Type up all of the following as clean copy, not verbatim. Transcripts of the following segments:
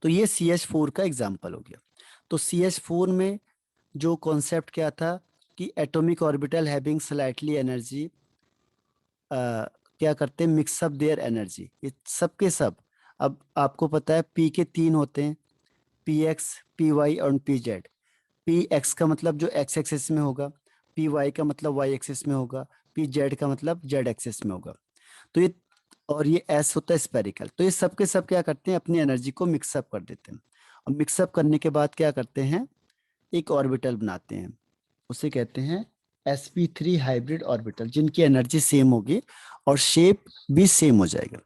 तो ये CH4 का एग्जाम्पल हो गया। तो CH4 में जो कॉन्सेप्ट क्या था कि atomic orbital having slightly energy, क्या करते हैं, मिक्सअप देयर एनर्जी, ये सब के सब। अब आपको पता है पी के 3 होते हैं, PX, PY और PZ। PX का मतलब जो X एक्सिस में होगा, PY का मतलब Y एक्सिस में होगा, PZ का मतलब Z एक्सिस में होगा। तो ये, और ये S होता है स्पेरिकल। तो ये सब के सब क्या करते हैं, अपनी एनर्जी को मिक्सअप कर देते हैं। और मिक्सअप करने के बाद क्या करते हैं, एक ऑर्बिटल बनाते हैं, उसे कहते हैं sp3 हाइब्रिड ऑर्बिटल, जिनकी एनर्जी सेम होगी और शेप भी सेम हो जाएगा।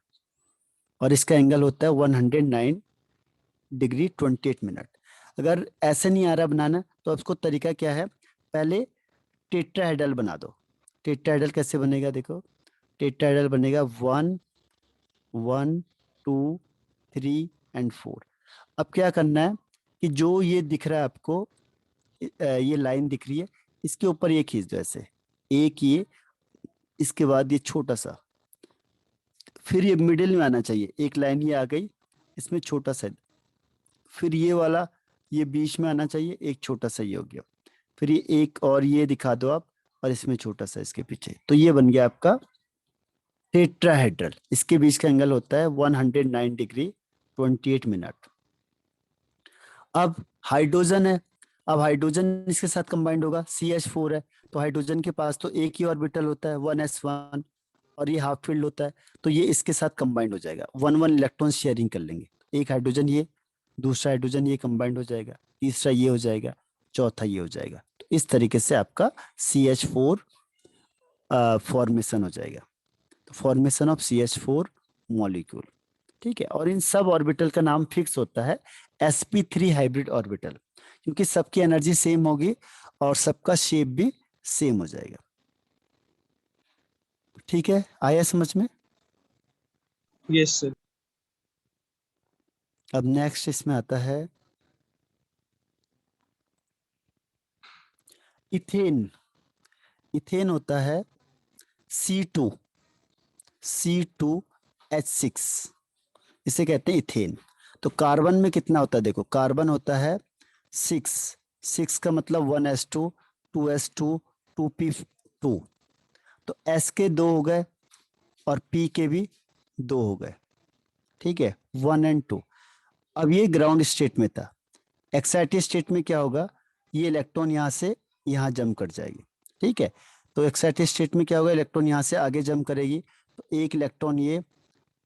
और इसका एंगल होता है 109 डिग्री 28 मिनट। अगर ऐसे नहीं आ रहा बनाना तो उसको तरीका क्या है, पहले टेट्राहेड्रल बना दो। टेट्राहेड्रल कैसे बनेगा, देखो टेट्राहेड्रल बनेगा 1 1 2 3 एंड 4। अब क्या करना है कि जो ये दिख रहा है आपको, ये लाइन दिख रही है, इसके ऊपर ये खींच दो ऐसे, एक ये, इसके बाद ये छोटा सा, फिर ये मिडिल में आना चाहिए, एक लाइन ये आ गई, इसमें छोटा सा, फिर ये वाला ये बीच में आना चाहिए, एक छोटा सा ये हो गया, फिर ये एक और ये दिखा दो आप, और इसमें छोटा सा इसके पीछे। तो ये बन गया आपका टेट्राहेड्रल। इसके बीच का एंगल होता है 109 डिग्री 28 मिनट। अब हाइड्रोजन है, अब हाइड्रोजन इसके साथ कंबाइंड होगा, CH4 है, तो हाइड्रोजन के पास तो एक ही ऑर्बिटल होता है 1s1, और ये हाफ फील्ड होता है, तो ये इसके साथ कंबाइंड हो जाएगा, 1 1 इलेक्ट्रॉन शेयरिंग कर लेंगे। एक हाइड्रोजन ये, दूसरा हाइड्रोजन ये कंबाइंड हो जाएगा, तीसरा ये हो जाएगा, चौथा ये हो जाएगा। तो इस तरीके से आपका CH4 फॉर्मेशन हो जाएगा। तो फॉर्मेशन ऑफ CH4 मॉलिक्यूल, ठीक है। और इन सब ऑर्बिटल का नाम फिक्स होता है sp3 हाइब्रिड ऑर्बिटल, क्योंकि सबकी एनर्जी सेम होगी और सबका शेप भी सेम हो जाएगा। ठीक है, आया समझ में? Yes sir. अब नेक्स्ट इसमें आता है इथेन। इथेन होता है C2 C2H6, इसे कहते हैं इथेन। तो कार्बन में कितना होता है, देखो कार्बन होता है 6, 6 का मतलब 1s2 2s2 2p2। तो S के 2 हो गए और P के भी 2 हो गए, ठीक है, 1 और 2। अब ये ग्राउंड स्टेट में था। एक्साइटेड स्टेट में क्या होगा, ये इलेक्ट्रॉन यहाँ से यहाँ जम कर जाएगी, ठीक है। तो एक्साइटेड स्टेट में क्या होगा, इलेक्ट्रॉन यहाँ से आगे जम करेगी, तो एक इलेक्ट्रॉन ये,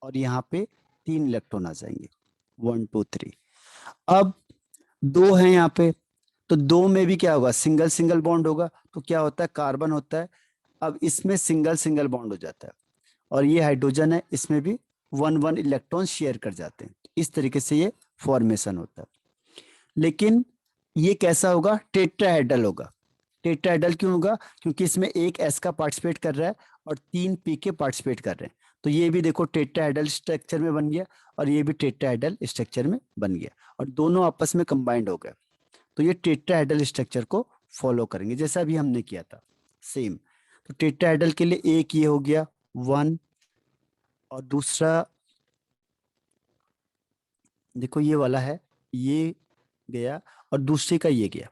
और यहाँ पे 3 इलेक्ट्रॉन आ जाएंगे, 1 2 3। अब 2 है यहाँ पे, तो 2 में भी क्या होगा, सिंगल सिंगल बॉन्ड होगा, तो क्या होता है, कार्बन होता है। अब इसमें सिंगल सिंगल बॉन्ड हो जाता है, और ये हाइड्रोजन है, इसमें भी 1 1 इलेक्ट्रॉन शेयर कर जाते हैं। इस तरीके से ये फॉर्मेशन होता है। लेकिन ये कैसा होगा, टेट्राहेड्रल होगा। टेट्राहेड्रल क्यों होगा, क्योंकि इसमें एक S का पार्टिसिपेट कर रहा है और 3 P के पार्टिसिपेट कर रहे हैं। तो ये भी देखो टेट्राहेड्रल स्ट्रक्चर में बन गया, और ये भी टेट्राहेड्रल स्ट्रक्चर में बन गया, और दोनों आपस में कंबाइंड हो गए। तो ये टेट्राहेड्रल स्ट्रक्चर को फॉलो करेंगे, जैसा अभी हमने किया था सेम। तो टेट्राहेड्रल के लिए एक ये हो गया 1, और दूसरा देखो ये वाला है, ये गया, और दूसरे का ये गया,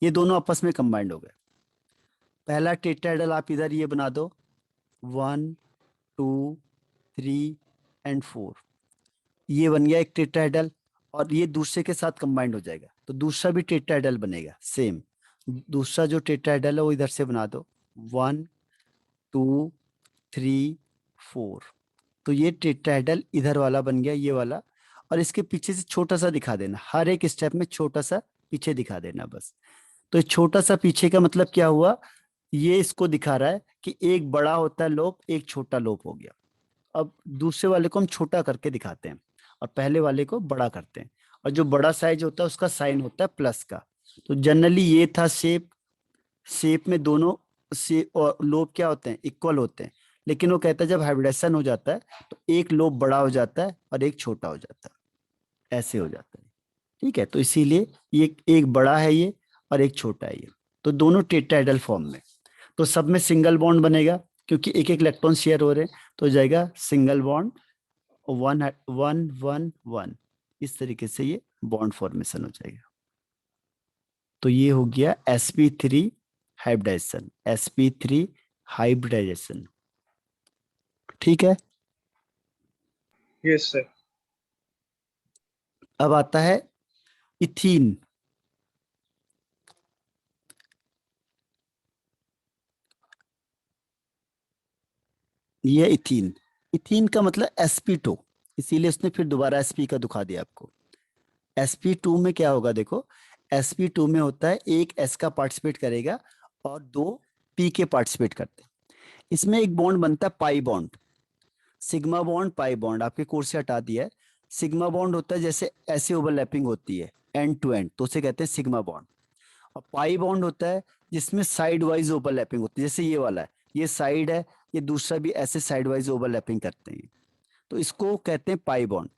ये दोनों आपस में कंबाइंड हो गए। पहला टेट्राहेड्रल आप इधर ये बना दो, 1 2 3 एंड 4, ये बन गया एक टेट्राहेड्रल, और ये दूसरे के साथ कंबाइंड हो जाएगा, तो दूसरा भी टेट्राहेड्रल बनेगा सेम। दूसरा जो टेट्राहेड्रल है वो इधर से बना दो, 1 2 3 4। तो ये टेट्राहेड्रल इधर वाला बन गया, ये वाला। और इसके पीछे से छोटा सा दिखा देना, हर एक स्टेप में छोटा सा पीछे दिखा देना बस। तो ये छोटा सा पीछे का मतलब क्या हुआ, ये इसको दिखा रहा है कि एक बड़ा होता है लोब, एक छोटा लोब हो गया। अब दूसरे वाले को हम छोटा करके दिखाते हैं, और पहले वाले को बड़ा करते हैं, और जो बड़ा साइज होता है उसका साइन होता है प्लस का। तो जनरली ये था शेप, शेप में दोनों से और लोब क्या होते हैं, इक्वल होते हैं। लेकिन वो कहता है जब हाइब्रिडेशन हो जाता है तो एक लोब बड़ा हो जाता है और एक छोटा हो जाता है, ऐसे हो जाता है, ठीक है। तो इसीलिए ये एक बड़ा है ये, और एक छोटा है ये, तो दोनों टेट्राहेड्रल फॉर्म में। तो सब में सिंगल बॉन्ड बनेगा, क्योंकि एक एक इलेक्ट्रॉन शेयर हो रहे हैं, तो हो जाएगा सिंगल बॉन्ड 1 1 1 1। इस तरीके से ये बॉन्ड फॉर्मेशन हो जाएगा। तो ये हो गया sp3 हाइब्रिडाइजेशन, sp3 हाइब्रिडाइजेशन। ठीक है। Yes, sir. अब आता है इथीन। ये इथीन, इथीन का मतलब sp2, इसीलिए उसने फिर दोबारा sp का दिखा दिया आपको। sp2 में क्या होगा देखो, sp2 में होता है एक s का पार्टिसिपेट करेगा और दो p के पार्टिसिपेट करते हैं। इसमें एक बॉन्ड बनता है pi bond, sigma bond pi bond आपके कोर्स से हटा दिया है। सिग्मा बॉन्ड होता है जैसे ऐसे ओवरलैपिंग होती है एंड टू एंड, तो उसे कहते हैं सिग्मा बॉन्ड। और पाई बॉन्ड होता है जिसमें साइड वाइज ओवरलैपिंग होती है, जैसे ये वाला है, ये साइड है, ये दूसरा भी ऐसे साइड वाइज ओवरलैपिंग करते हैं, तो इसको कहते हैं पाई बॉन्ड।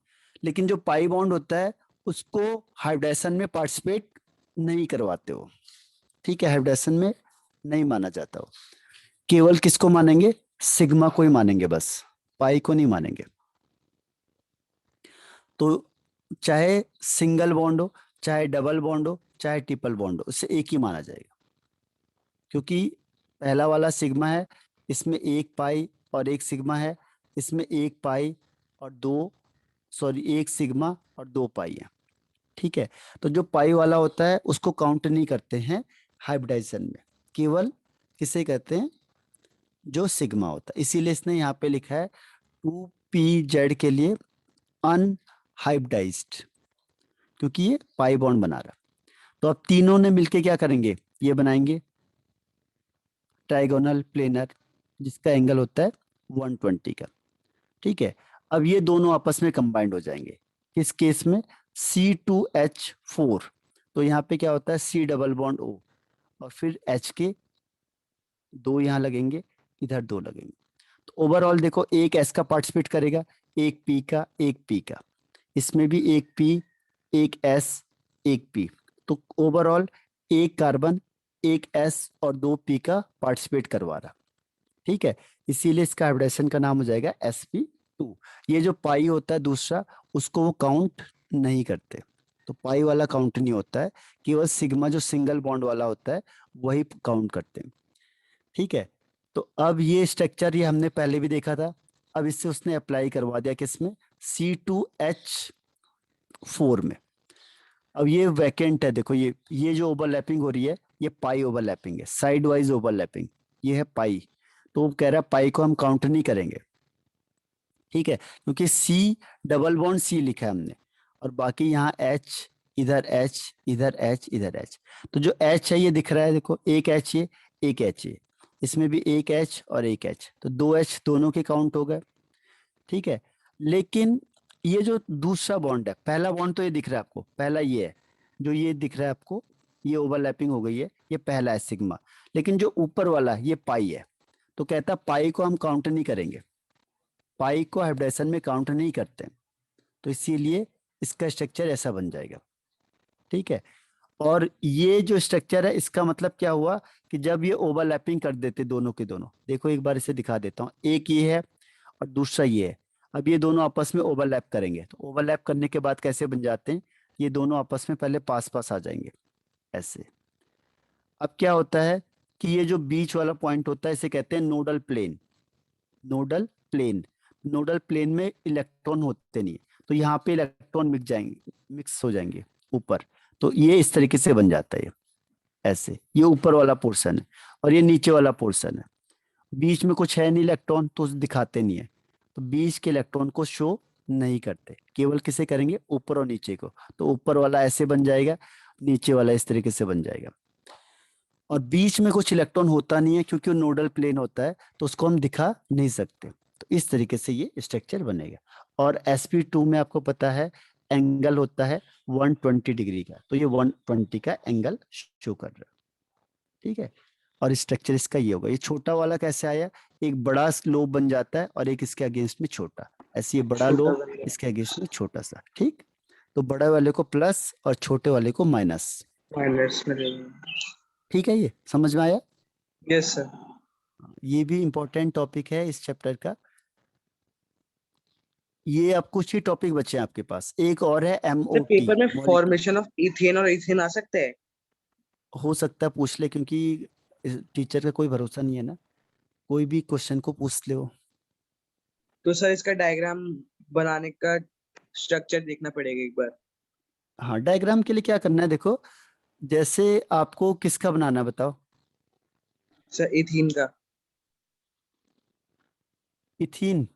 लेकिन जो पाई बॉन्ड होता है उसको हाइब्रिडेशन में पार्टिसिपेट नहीं करवाते हो, ठीक है, हाइब्रिडेशन में नहीं माना जाता हो। केवल किसको मानेंगे, सिग्मा को ही मानेंगे बस, पाई को नहीं मानेंगे। तो चाहे सिंगल बॉन्ड हो, चाहे डबल बॉन्ड हो, चाहे ट्रिपल बॉन्ड हो, उससे एक ही माना जाएगा, क्योंकि पहला वाला सिग्मा है, इसमें एक पाई और एक सिग्मा है, इसमें एक पाई और दो, सॉरी एक सिग्मा और दो पाई है। ठीक है। तो जो पाई वाला होता है उसको काउंट नहीं करते हैं हाइब्रिडाइजेशन में, केवल किसे कहते हैं, जो सिग्मा होता है। इसीलिए इसने यहाँ पे लिखा है 2pz के लिए अनहाइब्रिडाइज्ड, क्योंकि ये पाई बॉन्ड बना रहा है। तो अब तीनों ने मिलके क्या करेंगे, ये बनाएंगे ट्राइगोनल प्लेनर, जिसका एंगल होता है 120 का। ठीक है। अब ये दोनों आपस में कंबाइंड हो जाएंगे, किस केस में, C2H4। तो यहाँ पे क्या होता है, C डबल बॉन्ड O, और फिर H के दो यहाँ लगेंगे, इधर दो लगेंगे। तो ओवरऑल देखो, एक S का पार्टिसिपेट करेगा, एक P का, एक P का, इसमें भी एक P, एक S, एक P। तो ओवरऑल एक कार्बन, एक S और दो P का पार्टिसिपेट करवा रहा। ठीक है। इसीलिए इसका हाइब्रिडेशन का नाम हो जाएगा sp2। ये जो पाई होता है दूसरा, उसको वो काउंट नहीं करते, तो पाई वाला काउंट नहीं होता है, केवल सिग्मा जो सिंगल बॉन्ड वाला होता है वही काउंट करते हैं। ठीक है। तो अब ये स्ट्रक्चर ये हमने पहले भी देखा था, अब इससे उसने अप्लाई करवा दिया किसमें, C2H4 में। अब ये वैकेंट है, देखो ये जो ओवरलैपिंग हो रही है ये पाई ओवरलैपिंग है, साइड वाइज ओवरलैपिंग, ये है पाई। तो वो कह रहा है पाई को हम काउंट नहीं करेंगे, ठीक है, क्योंकि सी डबल बॉन्ड सी लिखा है हमने, और बाकी यहाँ एच, इधर एच, इधर एच, इधर एच। तो जो एच है ये दिख रहा है देखो, एक एच ये, एक एच ये, इसमें भी एक एच और एक एच, तो दो एच दोनों के काउंट हो गए। ठीक है। लेकिन ये जो दूसरा बॉन्ड है, पहला बॉन्ड तो ये दिख रहा है आपको, पहला ये है, जो ये दिख रहा है आपको, ये ओवरलैपिंग हो गई है, ये पहला है सिग्मा। लेकिन जो ऊपर वाला है ये पाई है, तो कहता है पाई को हम काउंट नहीं करेंगे, पाई को हाइब्रिडेशन में काउंट नहीं करते, तो इसीलिए इसका स्ट्रक्चर ऐसा बन जाएगा। ठीक है। और ये जो स्ट्रक्चर है इसका मतलब क्या हुआ, कि जब ये ओवरलैपिंग कर देते दोनों के दोनों, देखो एक बार इसे दिखा देता हूँ, एक ये है और दूसरा ये है, अब ये दोनों आपस में ओवरलैप करेंगे, तो ओवरलैप करने के बाद कैसे बन जाते हैं, ये दोनों आपस में पहले पास पास आ जाएंगे ऐसे। अब क्या होता है कि ये जो बीच वाला पॉइंट होता है इसे कहते हैं nodal plane, nodal plane. Nodal plane में इलेक्ट्रॉन होते नहीं, तो यहाँ पे इलेक्ट्रॉन मिक्स जाएंगे, मिक्स हो जाएंगे ऊपर, तो ये इस तरीके से बन जाता है ये ऐसे, ये ऊपर वाला पोर्शन है और ये नीचे वाला पोर्शन है। बीच में कुछ है नहीं इलेक्ट्रॉन, तो दिखाते नहीं है, तो बीच के इलेक्ट्रॉन को शो नहीं करते, केवल किसे करेंगे, ऊपर और नीचे को। तो ऊपर वाला ऐसे बन जाएगा, नीचे वाला इस तरीके से बन जाएगा, और बीच में कुछ इलेक्ट्रॉन होता नहीं है क्योंकि वो नोडल प्लेन होता है, तो उसको हम दिखा नहीं सकते। तो इस तरीके से ये स्ट्रक्चर बनेगा। और sp2 में आपको पता है एंगल होता है 120 डिग्री का, तो ये 120 का एंगल शो कर रहा है। ठीक है। और स्ट्रक्चर इसका ये होगा, ये छोटा वाला कैसे आया, एक बड़ा लोब बन जाता है और एक इसके अगेंस्ट में छोटा, ऐसे ये बड़ा छोटा लोब बन गया। इसके अगेंस्ट में छोटा सा। ठीक। तो बड़े वाले को प्लस और छोटे वाले को माइनस। माइनस में रहेगा। ठीक है, ये समझ में आया। Yes sir. ये भी इंपॉर्टेंट टॉपिक है इस चैप्टर का। ये अब कुछ ही टॉपिक बचे हैं आपके पास, एक और है सर MOT पेपर में मॉलिक्यूल। फॉर्मेशन ऑफ इथेन और इथेन आ सकते हैं? हो सकता है पूछ ले, क्योंकि टीचर का कोई भरोसा नहीं है ना, कोई भी क्वेश्चन को पूछ ले वो। तो सर इसका डायग्राम बनाने का स्ट्रक्चर देखना पड़ेगा एक बार। हाँ, डायग्राम के लिए क्या करना है देखो, जैसे आपको किसका बनाना है बताओ। सर इथीन का। इथीन,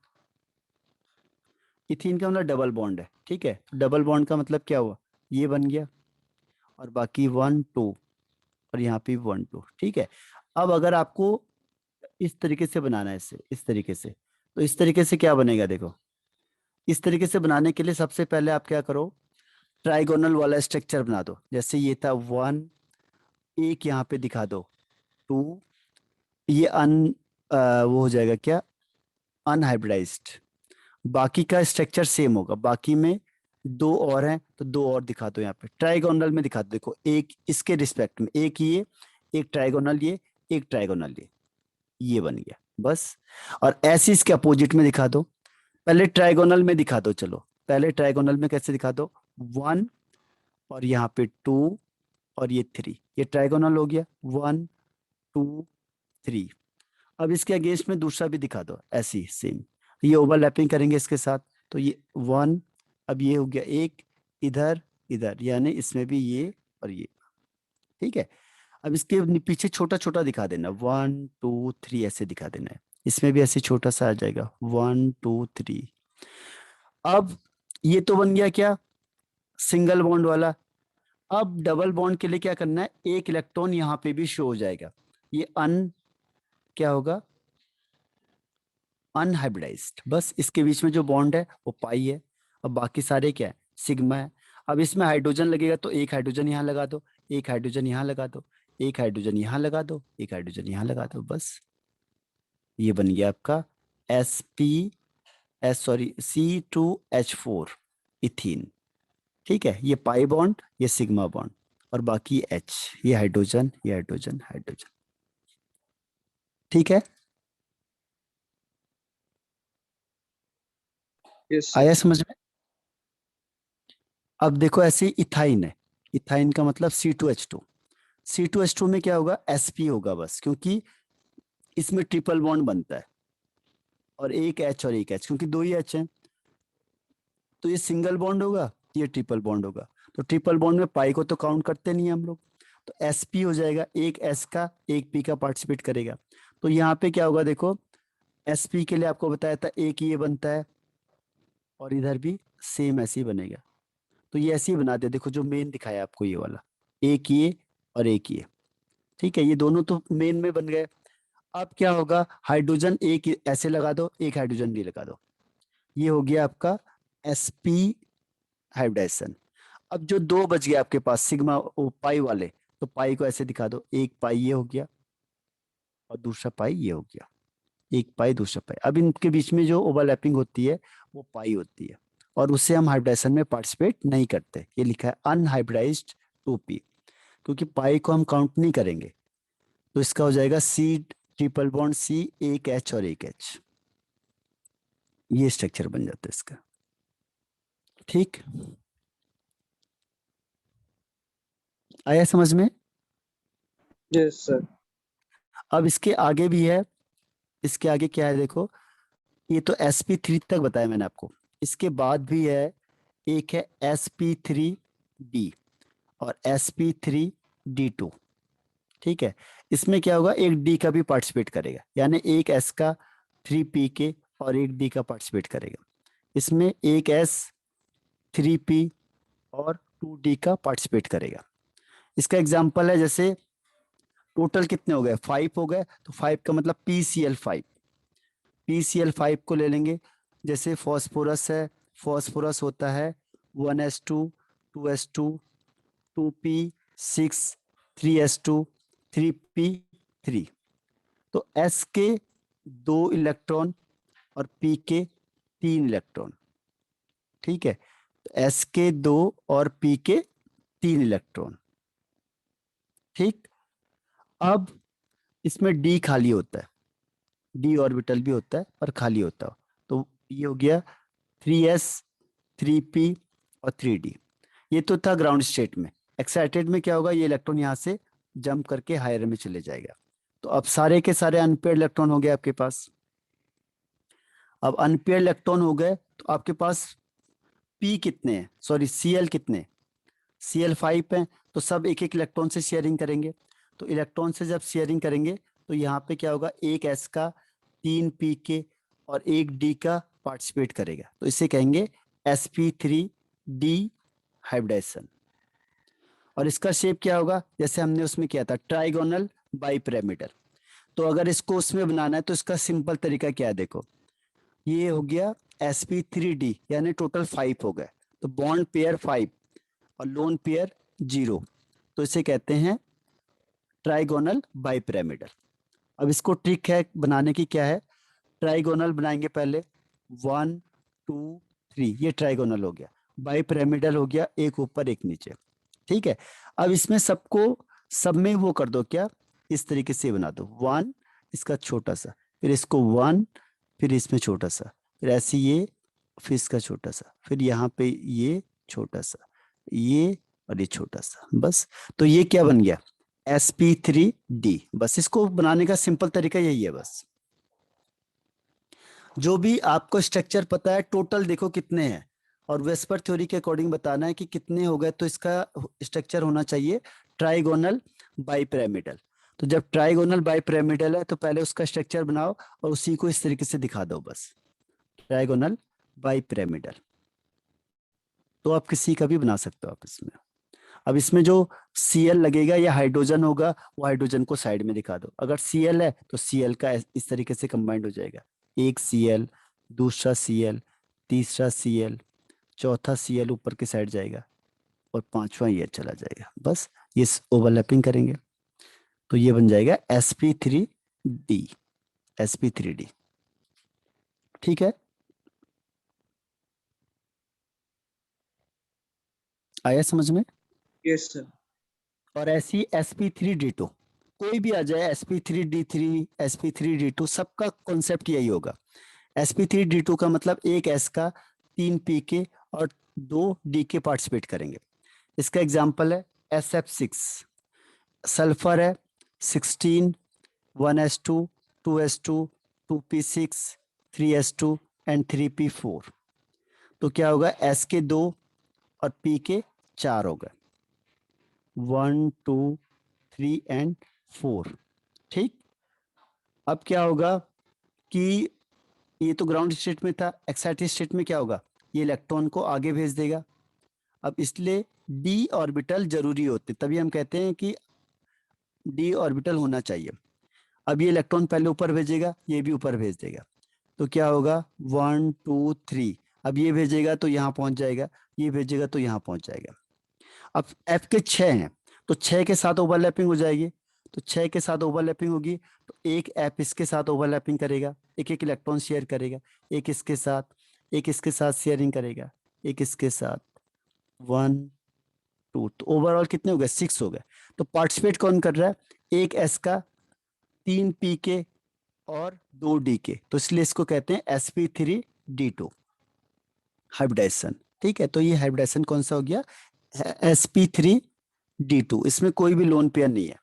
इथीन का मतलब डबल बॉन्ड है, ठीक है। डबल बॉन्ड का मतलब क्या हुआ, ये बन गया, और बाकी 1 2, और यहाँ पे 1 2, ठीक है। अब अगर आपको इस तरीके से बनाना है, इसे इस तरीके से, तो इस तरीके से क्या बनेगा देखो। इस तरीके से बनाने के लिए सबसे पहले आप क्या करो, ट्राइगोनल वाला स्ट्रक्चर बना दो। जैसे ये था 1, एक यहाँ पे दिखा दो 2, ये वो हो जाएगा क्या, अनहाइब्रिडाइज्ड। बाकी का स्ट्रक्चर सेम होगा, बाकी में दो और हैं तो दो और दिखा दो यहाँ पे, ट्राइगोनल में दिखा दो। देखो एक इसके रिस्पेक्ट में, एक ये, एक ट्राइगोनल ये, एक ट्राइगोनल ये बन गया बस। और ऐसे इसके अपोजिट में दिखा दो। पहले ट्राइगोनल में दिखा दो, चलो पहले ट्राइगोनल में कैसे दिखा दो, 1, और यहाँ पे 2, और ये 3, ये ट्राइगोनल हो गया, 1 2 3। अब इसके अगेंस्ट में दूसरा भी दिखा दो ऐसी सेम, ये ओवरलैपिंग करेंगे इसके साथ। तो ये 1, अब ये हो गया एक, इधर इधर, यानी इसमें भी ये और ये, ठीक है। अब इसके पीछे छोटा छोटा दिखा देना, 1 2 3 ऐसे दिखा देना है। इसमें भी ऐसे छोटा सा आ जाएगा, 1 2 3। अब ये तो बन गया क्या, सिंगल बॉन्ड वाला। अब डबल बॉन्ड के लिए क्या करना है, एक इलेक्ट्रॉन यहाँ पे भी शो हो जाएगा। ये क्या होगा, अनहाइब्रिडाइज्ड। बस इसके बीच में जो बॉन्ड है वो पाई है, और बाकी सारे क्या है, सिग्मा है। अब इसमें हाइड्रोजन लगेगा तो एक हाइड्रोजन यहाँ लगा दो, एक हाइड्रोजन यहाँ लगा दो, एक हाइड्रोजन यहाँ लगा दो, एक हाइड्रोजन यहाँ लगा दो, बस। ये बन गया आपका C2H4 इथीन, ठीक है। ये पाई बॉन्ड, ये सिग्मा बॉन्ड, और बाकी H, ये हाइड्रोजन, ये हाइड्रोजन, हाइड्रोजन, ठीक है। Yes sir. आया समझ में। अब देखो ऐसे इथाइन है, इथाइन का मतलब C2H2। C2H2 में क्या होगा, sp होगा बस, क्योंकि इसमें ट्रिपल बॉन्ड बनता है, और एक H और एक H, क्योंकि दो ही H हैं। तो ये सिंगल बॉन्ड होगा, ये ट्रिपल बॉन्ड होगा। तो ट्रिपल बॉन्ड में पाई को तो काउंट करते नहीं है हम लोग, तो sp हो जाएगा, एक s का एक p का पार्टिसिपेट करेगा। तो यहाँ पे क्या होगा देखो, sp के लिए आपको बताया था एक ये बनता है, और इधर भी सेम ऐसे ही बनेगा। तो ये ऐसे ही बना दे, देखो जो मेन दिखाया आपको ये वाला, एक ये और एक ये, ठीक है। ये दोनों तो मेन में बन गए। अब क्या होगा, हाइड्रोजन एक ऐसे लगा दो, एक हाइड्रोजन भी लगा दो, ये हो गया आपका sp हाइब्रिडाइजेशन। अब जो दो बच गए आपके पास सिग्मा ओ पाई वाले, तो पाई को ऐसे दिखा दो, एक पाई ये हो गया, और दूसरा पाई ये हो गया, एक पाई दूसरा पाई। अब इनके बीच में जो ओवरलैपिंग होती है वो पाई होती है, और उससे हम हाइब्रिडाइजेशन में पार्टिसिपेट नहीं करते। ये लिखा है अनहाइब्रिडाइज्ड 2p, क्योंकि पाई को हम काउंट नहीं करेंगे। तो इसका हो जाएगा C ट्रिपल बॉन्ड C, एक H और एक H, ये स्ट्रक्चर बन जाता है इसका, ठीक। आया समझ में। Yes sir. अब इसके आगे भी है, इसके आगे क्या है देखो, ये तो sp3 तक बताया मैंने आपको। इसके बाद भी है, एक है sp3b और sp3d2, ठीक है। इसमें क्या होगा, एक डी का भी पार्टिसिपेट करेगा, यानी एक एस का 3p के और एक डी का पार्टिसिपेट करेगा। इसमें एक एस 3p और 2d का पार्टिसिपेट करेगा। इसका एग्जाम्पल है, जैसे टोटल कितने हो गए, 5 हो गए, तो 5 का मतलब PCl5, PCl5 को ले लेंगे। जैसे फॉस्फोरस है, फॉस्फोरस होता है 1s2 2s2 2p6 3s2 3p3। तो s के 2 इलेक्ट्रॉन और p के 3 इलेक्ट्रॉन, ठीक है। तो s के 2 और p के 3 इलेक्ट्रॉन, ठीक। अब इसमें d खाली होता है, d ऑर्बिटल भी होता है पर खाली होता है। तो ये हो गया 3s 3p और 3d। ये तो था ग्राउंड स्टेट में। एक्साइटेड में क्या होगा, ये इलेक्ट्रॉन यहाँ से जंप करके हायर में चले जाएगा। तो अब सारे के सारे अनपेयर्ड इलेक्ट्रॉन हो गए आपके पास। अब अनपेयर्ड इलेक्ट्रॉन हो गए तो आपके पास p कितने हैं, सॉरी Cl कितने, Cl 5 हैं। तो सब एक एक इलेक्ट्रॉन से शेयरिंग करेंगे। तो इलेक्ट्रॉन से जब शेयरिंग करेंगे तो यहाँ पे क्या होगा, एक s का, 3 p के और एक d का पार्टिसिपेट करेगा। तो इसे कहेंगे sp3d हाइब्रिडाइजेशन। और इसका शेप क्या होगा, जैसे हमने उसमें किया था ट्राइगोनल बाइपिरामिडल। तो अगर इसको उसमें बनाना है तो इसका सिंपल तरीका क्या है, देखो ये हो गया sp3d यानी टोटल 5 हो गए। तो बॉन्ड पेयर 5 और लोन पेयर 0, तो इसे कहते हैं ट्राइगोनल बाइपिरामिडल। अब इसको ट्रिक है बनाने की, क्या है, ट्राइगोनल बनाएंगे पहले 1 2 3, ये ट्राइगोनल हो गया। बाइपिरामिडल हो गया, एक ऊपर एक नीचे। ठीक है। अब इसमें सबको सब में वो कर दो, क्या, इस तरीके से बना दो, 1 इसका छोटा सा, फिर इसको 1, फिर इसमें छोटा सा, फिर ऐसे ये, फिर इसका छोटा सा, फिर यहाँ पे ये छोटा सा, ये और ये छोटा सा, बस। तो ये क्या बन गया, sp3d। बस इसको बनाने का सिंपल तरीका यही है बस। जो भी आपको स्ट्रक्चर पता है, टोटल देखो कितने हैं, और वेस्पर थ्योरी के अकॉर्डिंग बताना है कि कितने हो गए। तो इसका स्ट्रक्चर होना चाहिए ट्राइगोनल बाइपिरामिडल। तो जब ट्राइगोनल बाइपिरामिडल है तो पहले उसका स्ट्रक्चर बनाओ और उसी को इस तरीके से दिखा दो, बस ट्राइगोनल बाइपिरामिडल। तो आप किसी का भी बना सकते हो आप इसमें। अब इसमें जो Cl लगेगा या हाइड्रोजन होगा, वो हाइड्रोजन को साइड में दिखा दो। अगर Cl है तो Cl का इस तरीके से कंबाइंड हो जाएगा, एक Cl, दूसरा Cl, तीसरा Cl, चौथा Cl ऊपर की साइड जाएगा और पांचवा ये चला जाएगा। बस ये ओवरलैपिंग करेंगे तो ये बन जाएगा sp3d, sp3d। ठीक है, आया समझ में। Yes sir. और ऐसी sp3d2 कोई भी आ जाए, sp3d3, sp3d2, सबका कॉन्सेप्ट यही होगा। sp3d2 का मतलब एक s का, 3 p के और 2 d के पार्टिसिपेट करेंगे। इसका एग्जांपल है sf6, सल्फर है 16, 1s2, 2s2, 2p6, 3s2 and 3p4। तो क्या होगा, s के 2 और p के 4 हो गए, 1 2 3 एंड 4। ठीक। अब क्या होगा कि ये तो ग्राउंड स्टेट में था, एक्साइटेड स्टेट में क्या होगा, ये इलेक्ट्रॉन को आगे भेज देगा। अब इसलिए डी ऑर्बिटल जरूरी होते, तभी हम कहते हैं कि डी ऑर्बिटल होना चाहिए। अब ये इलेक्ट्रॉन पहले ऊपर भेजेगा, ये भी ऊपर भेज देगा। तो क्या होगा, 1 2 3। अब ये भेजेगा तो यहाँ पहुंच जाएगा, ये भेजेगा तो यहाँ पहुंच जाएगा। अब एफ के 6 हैं तो 6 के साथ ओवरलैपिंग हो जाएगी। तो 6 के साथ ओवरलैपिंग होगी तो एक एफ इसके साथ ओवरलैपिंग करेगा, एक एक इलेक्ट्रॉन शेयर करेगा, एक इसके साथ, एक इसके साथ शेयरिंग करेगा, एक इसके साथ, 1 2। तो ओवरऑल कितने हो गए, 6 हो गए। तो पार्टिसिपेट कौन कर रहा है, एक एस का, 3 पी के और 2 डी के। तो इसलिए इसको कहते हैं sp3d2 हाइब्रिडाइजेशन। ठीक है, तो ये हाइब्रिडाइजेशन कौन सा हो गया, sp3d2। इसमें कोई भी लोन पेयर नहीं है।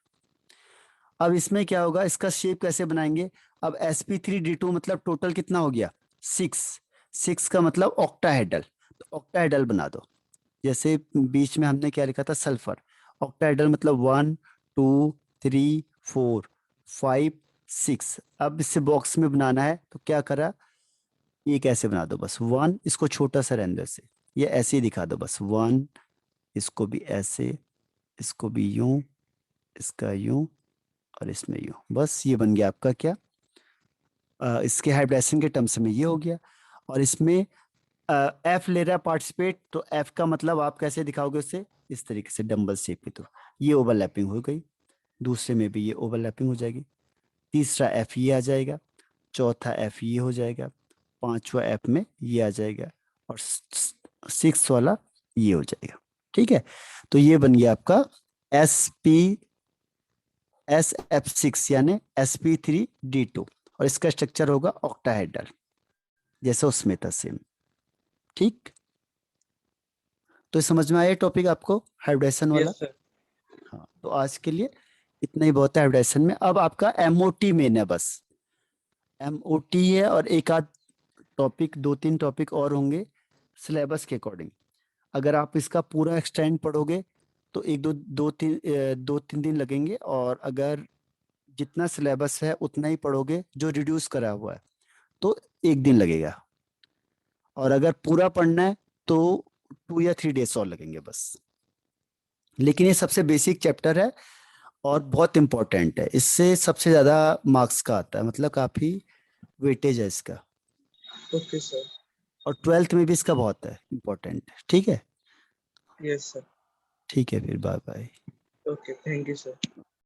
अब इसमें क्या होगा, इसका शेप कैसे बनाएंगे। अब sp3d2 मतलब टोटल कितना हो गया, 6। 6 का मतलब ऑक्टाहेड्रल, तो ऑक्टाहेड्रल बना दो। जैसे बीच में हमने क्या लिखा था, सल्फर। ऑक्टाहेड्रल मतलब 1 2 3 4 5 6। अब इसे बॉक्स में बनाना है तो क्या करा, ये कैसे बना दो, बस 1, इसको छोटा सा रहने दो, से ये ऐसे ही दिखा दो, बस 1, इसको भी ऐसे, इसको भी यूं, इसका यूं और इसमें यूं। बस ये बन गया आपका क्या, इसके हाइब्रिडेशन के टर्म्स में ये हो गया। और इसमें एफ ले रहा है पार्टिसिपेट, तो एफ का मतलब आप कैसे दिखाओगे उससे, इस तरीके से डंबल शेप में। तो ये ओवरलैपिंग हो गई, दूसरे में भी ये ओवरलैपिंग हो जाएगी, तीसरा एफ ये आ जाएगा, चौथा एफ ये हो जाएगा, पांचवा एफ में ये आ जाएगा और 6 वाला ये हो जाएगा। ठीक है, तो ये बन गया आपका SF6 यानी sp3d2। और इसका स्ट्रक्चर होगा ऑक्टाहेड्रल, जैसे उसमें था सेम। ठीक, तो समझ में आया टॉपिक आपको हाइब्रिडेशन वाला? Yes sir. हाँ, तो आज के लिए इतना ही बहुत है हाइब्रिडेशन में। अब आपका एमओटी मेन है, बस एमओटी है, और एक आध टॉपिक, 2-3 टॉपिक और होंगे सिलेबस के अकॉर्डिंग। अगर आप इसका पूरा एक्सटेंड पढ़ोगे तो एक दो दो तीन 2-3 दिन लगेंगे, और अगर जितना सिलेबस है उतना ही पढ़ोगे जो रिड्यूस करा हुआ है तो 1 दिन लगेगा, और अगर पूरा पढ़ना है तो 2 या 3 डेज और लगेंगे बस। लेकिन ये सबसे बेसिक चैप्टर है और बहुत इंपॉर्टेंट है, इससे सबसे ज्यादा मार्क्स का आता है, मतलब काफी वेटेज है इसका, ओके सर। और 12th में भी इसका बहुत है इंपॉर्टेंट। ठीक है, यस सर। ठीक है, फिर bye bye. Okay, thank you sir.